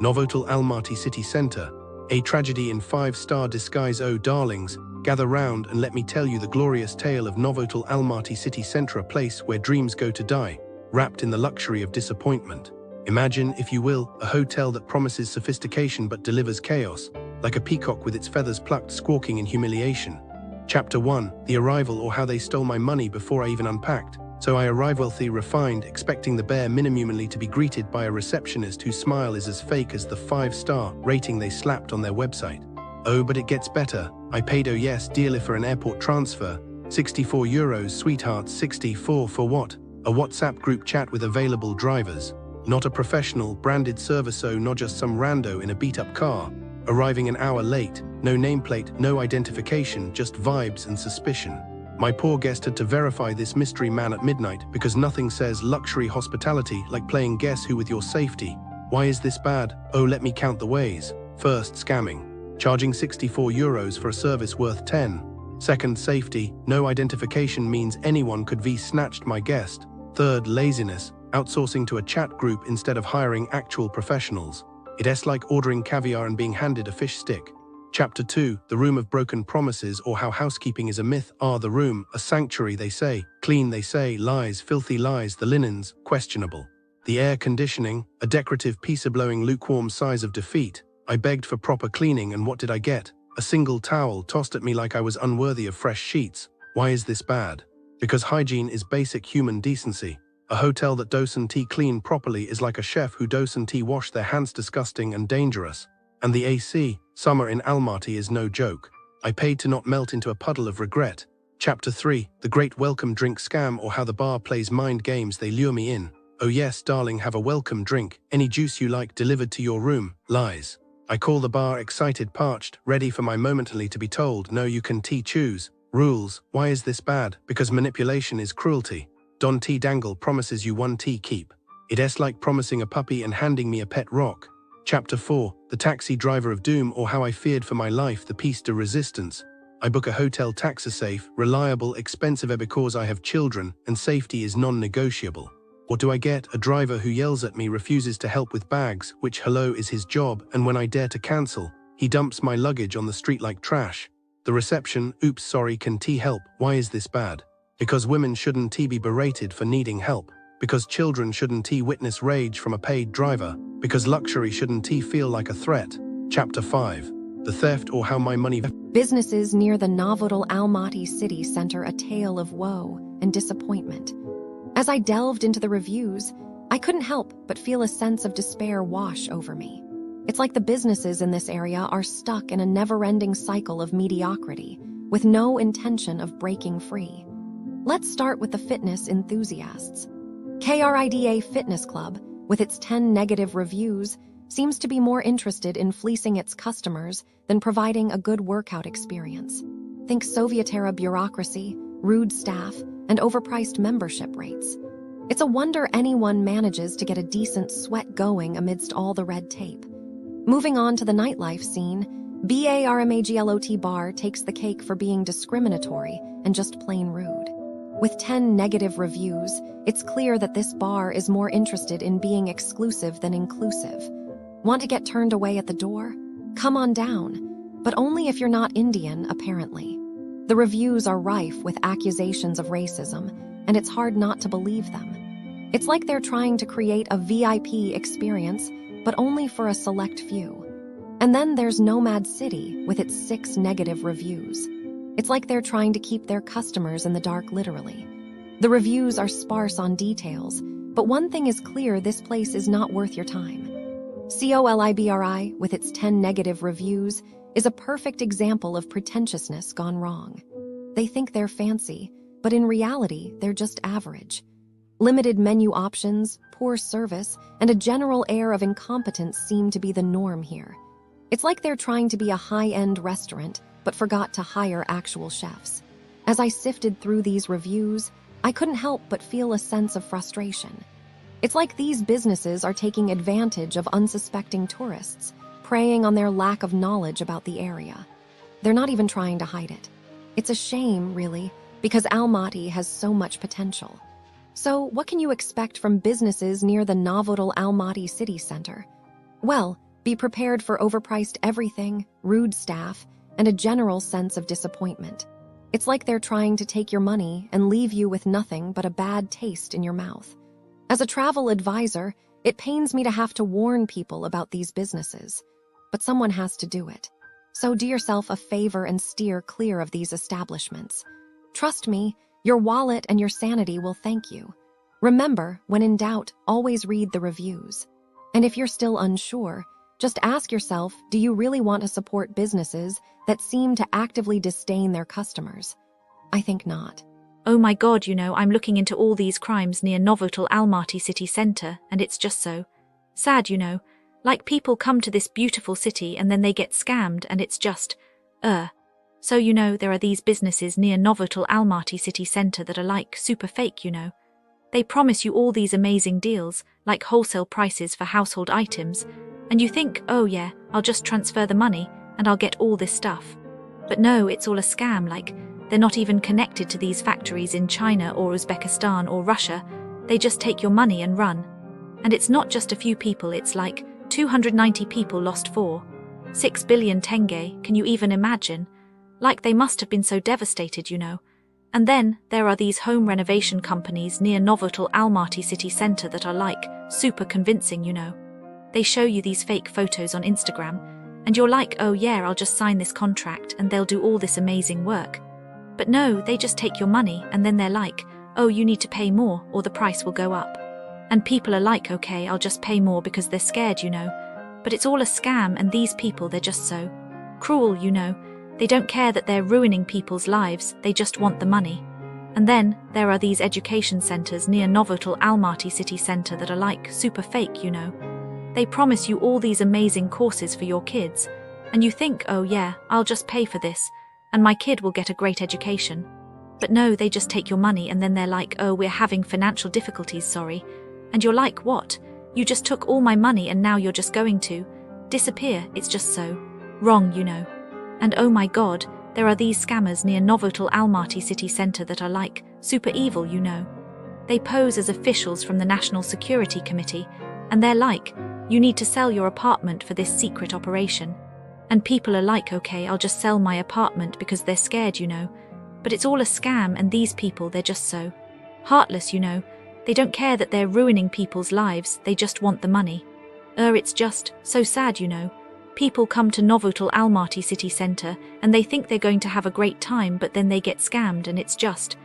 Novotel Almaty City Center, a tragedy in 5-star disguise. Oh darlings, gather round and let me tell you the glorious tale of Novotel Almaty City Center, a place where dreams go to die, wrapped in the luxury of disappointment. Imagine, if you will, a hotel that promises sophistication but delivers chaos, like a peacock with its feathers plucked, squawking in humiliation. Chapter 1, The Arrival, or how they stole my money before I even unpacked. So I arrive wealthy, refined, expecting the bare minimum, only to be greeted by a receptionist whose smile is as fake as the 5-star rating they slapped on their website. Oh, but it gets better. I paid, oh yes, dearly for an airport transfer. €64, sweetheart, 64 for what? A WhatsApp group chat with available drivers. Not a professional, branded service, oh, not just some rando in a beat-up car. Arriving an hour late, no nameplate, no identification, just vibes and suspicion. My poor guest had to verify this mystery man at midnight because nothing says luxury hospitality like playing Guess Who with your safety. Why is this bad? Oh, let me count the ways. First, scamming. Charging €64 for a service worth 10. Second, safety. No identification means anyone could be snatched my guest. Third, laziness. Outsourcing to a chat group instead of hiring actual professionals. It's like ordering caviar and being handed a fish stick. Chapter 2, The Room of Broken Promises, or how housekeeping is a myth. The room, a sanctuary they say, clean they say, lies, filthy lies, the linens, questionable. The air conditioning, a decorative piece-blowing lukewarm size of defeat. I begged for proper cleaning, and what did I get? A single towel tossed at me like I was unworthy of fresh sheets. Why is this bad? Because hygiene is basic human decency. A hotel that doesn't clean properly is like a chef who doesn't wash their hands, disgusting and dangerous. And the AC, summer in Almaty is no joke. I paid to not melt into a puddle of regret. Chapter 3, The Great Welcome Drink Scam, or how the bar plays mind games, they lure me in. Oh yes, darling, have a welcome drink, any juice you like delivered to your room. Lies. I call the bar, excited, parched, ready for my momentarily to be told, no, you can choose. Rules. Why is this bad? Because manipulation is cruelty. Don Dangle promises you one keep. It's like promising a puppy and handing me a pet rock. Chapter 4, The Taxi Driver of Doom, or how I feared for my life, the piece de resistance. I book a hotel taxi safe, reliable, expensive because I have children, and safety is non-negotiable. What do I get? A driver who yells at me, refuses to help with bags, which hello is his job, and when I dare to cancel, he dumps my luggage on the street like trash. The reception, oops, sorry, can help? Why is this bad? Because women shouldn't be berated for needing help. Because children shouldn't witness rage from a paid driver. Because luxury shouldn't feel like a threat. Chapter 5, The Theft, or how my money... Businesses near the Novotel Almaty City Center, a tale of woe and disappointment. As I delved into the reviews, I couldn't help but feel a sense of despair wash over me. It's like the businesses in this area are stuck in a never-ending cycle of mediocrity, with no intention of breaking free. Let's start with the fitness enthusiasts. KRIDA Fitness Club, with its 10 negative reviews, seems to be more interested in fleecing its customers than providing a good workout experience. Think Soviet-era bureaucracy, rude staff, and overpriced membership rates. It's a wonder anyone manages to get a decent sweat going amidst all the red tape. Moving on to the nightlife scene, Barmaglot Bar takes the cake for being discriminatory and just plain rude. With 10 negative reviews, it's clear that this bar is more interested in being exclusive than inclusive. Want to get turned away at the door? Come on down. But only if you're not Indian, apparently. The reviews are rife with accusations of racism, and it's hard not to believe them. It's like they're trying to create a VIP experience, but only for a select few. And then there's Nomad City with its 6 negative reviews. It's like they're trying to keep their customers in the dark, literally. The reviews are sparse on details, but one thing is clear: this place is not worth your time. Colibri, with its 10 negative reviews, is a perfect example of pretentiousness gone wrong. They think they're fancy, but in reality, they're just average. Limited menu options, poor service, and a general air of incompetence seem to be the norm here. It's like they're trying to be a high-end restaurant, but forgot to hire actual chefs. As I sifted through these reviews, I couldn't help but feel a sense of frustration. It's like these businesses are taking advantage of unsuspecting tourists, preying on their lack of knowledge about the area. They're not even trying to hide it. It's a shame, really, because Almaty has so much potential. So, what can you expect from businesses near the Novotel Almaty City Center? Well, be prepared for overpriced everything, rude staff, and a general sense of disappointment. It's like they're trying to take your money and leave you with nothing but a bad taste in your mouth. As a travel advisor, it pains me to have to warn people about these businesses, but someone has to do it. So do yourself a favor and steer clear of these establishments. Trust me, your wallet and your sanity will thank you. Remember, when in doubt, always read the reviews. And if you're still unsure, just ask yourself, do you really want to support businesses that seem to actively disdain their customers? I think not. Oh my God, I'm looking into all these crimes near Novotel Almaty City Center, and it's just so sad, Like people come to this beautiful city and then they get scammed, and it's just, So there are these businesses near Novotel Almaty City Center that are like super fake, They promise you all these amazing deals, like wholesale prices for household items, and you think, oh yeah, I'll just transfer the money and I'll get all this stuff. But no, it's all a scam, like they're not even connected to these factories in China or Uzbekistan or Russia. They just take your money and run. And it's not just a few people, it's like 290 people lost 4.6 billion tenge, can you even imagine? Like they must have been so devastated, And then there are these home renovation companies near Novotel Almaty City Center that are like super convincing, They show you these fake photos on Instagram, and you're like, oh yeah, I'll just sign this contract and they'll do all this amazing work. But no, they just take your money and then they're like, oh, you need to pay more or the price will go up. And people are like, okay, I'll just pay more because they're scared, But it's all a scam, and these people, they're just so cruel, They don't care that they're ruining people's lives, they just want the money. And then there are these education centers near Novotel Almaty City Center that are like super fake, They promise you all these amazing courses for your kids, and you think, oh yeah, I'll just pay for this, and my kid will get a great education. But no, they just take your money and then they're like, oh, we're having financial difficulties, sorry. And you're like, what? You just took all my money and now you're just going to disappear. It's just so wrong, And oh my God, there are these scammers near Novotel Almaty City Center that are like super evil, They pose as officials from the National Security Committee, and they're like, you need to sell your apartment for this secret operation. And people are like, okay, I'll just sell my apartment because they're scared, But it's all a scam, and these people, they're just so heartless, They don't care that they're ruining people's lives, they just want the money. It's just so sad, People come to Novotel Almaty City Center and they think they're going to have a great time, but then they get scammed, and it's just,